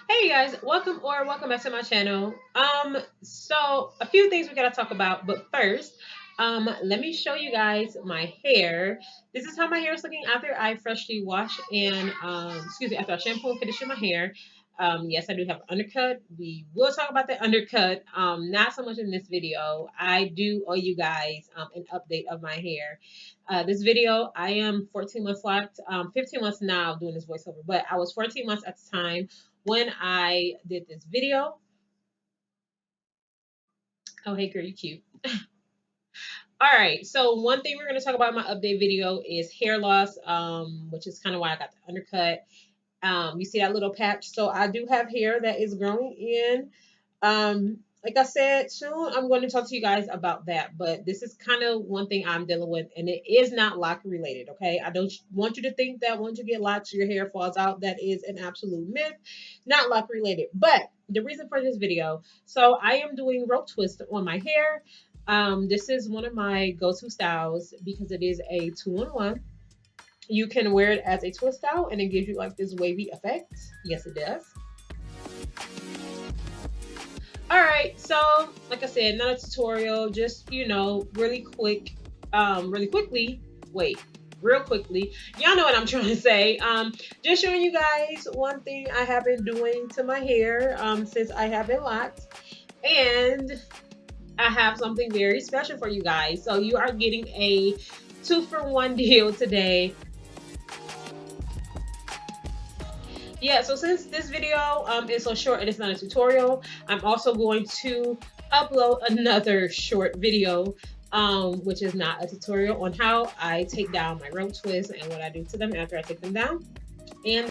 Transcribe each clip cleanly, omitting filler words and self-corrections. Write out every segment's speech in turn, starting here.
Hey guys, welcome back to my channel. So a few things we gotta talk about, but first, let me show you guys my hair. This is how my hair is looking after I freshly washed and excuse me, after I shampoo and condition my hair. Yes, I do have an undercut. We will talk about the undercut. Not so much in this video. I do owe you guys an update of my hair. This video, I am 14 months locked, 15 months now doing this voiceover, but I was 14 months at the time when I did this video. Oh, hey girl, you cute. All right, so one thing we're going to talk about in my update video is hair loss, which is kind of why I got the undercut. You see that little patch? So I do have hair that is growing in. Like I said, soon I'm going to talk to you guys about that. But this is kind of one thing I'm dealing with, and it is not lock related. Okay, I don't want you to think that once you get locks, your hair falls out. That is an absolute myth, not lock related. But the reason for this video, so I am doing rope twist on my hair. This is one of my go-to styles because it is a two-in-one. You can wear it as a twist out and it gives you like this wavy effect. Yes, it does. All right, so like I said, not a tutorial, just really quick, really quickly. Wait, real quickly. Y'all know what I'm trying to say. Just showing you guys one thing I have been doing to my hair since I have been locked, and I have something very special for you guys. So you are getting a 2-for-1 deal today. Yeah, so since this video is so short and it's not a tutorial, I'm also going to upload another short video, which is not a tutorial, on how I take down my rope twists and what I do to them after I take them down. And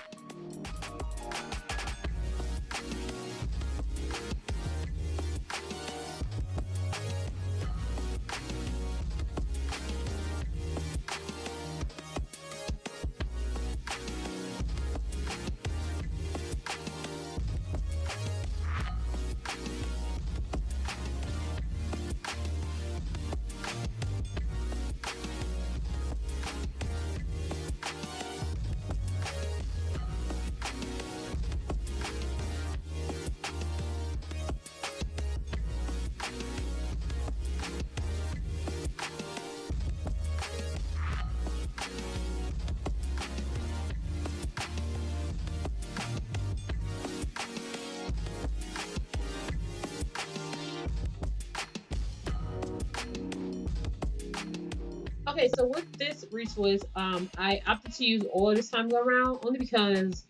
okay, so with this retwist, I opted to use oil this time go around only because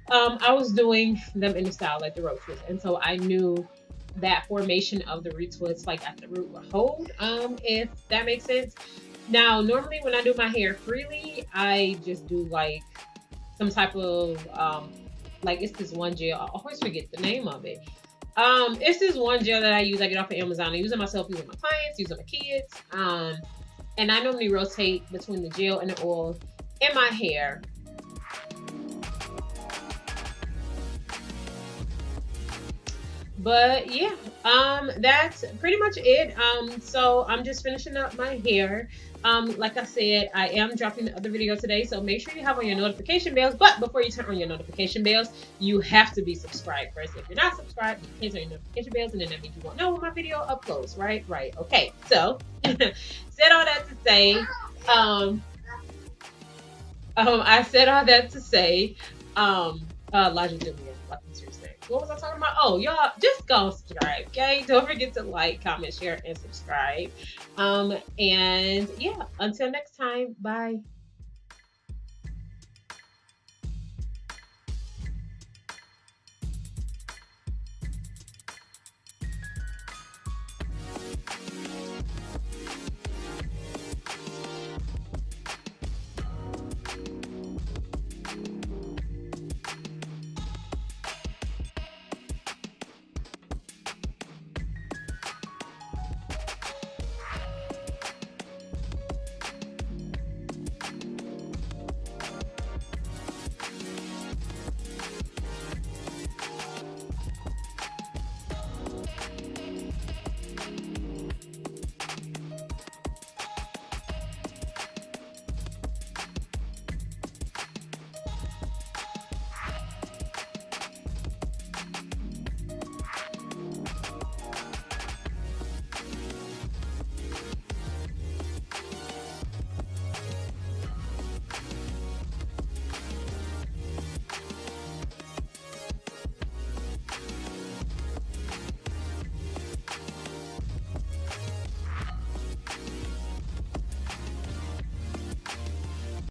I was doing them in the style like the rope twist, and so I knew that formation of the retwist like at the root would hold, if that makes sense. Now normally when I do my hair freely, I just do like some type of like, it's this one gel, I always forget the name of it. It's this one gel that I use. I get off of Amazon. I use it myself, use it my clients, use it my kids. And I normally rotate between the gel and the oil in my hair. But yeah, that's pretty much it. So I'm just finishing up my hair. Like I said, I am dropping the other video today, so make sure you have on your notification bells. But before you turn on your notification bells, you have to be subscribed first. If you're not subscribed, you can't turn your notification bells, and then that means you won't know when my video uploads, right? Right. Okay. So said all that to say, I said all that to say, Elijah did me a what was I talking about? Oh, y'all just go subscribe, okay? Don't forget to like, comment, share, and subscribe. And yeah, until next time, bye.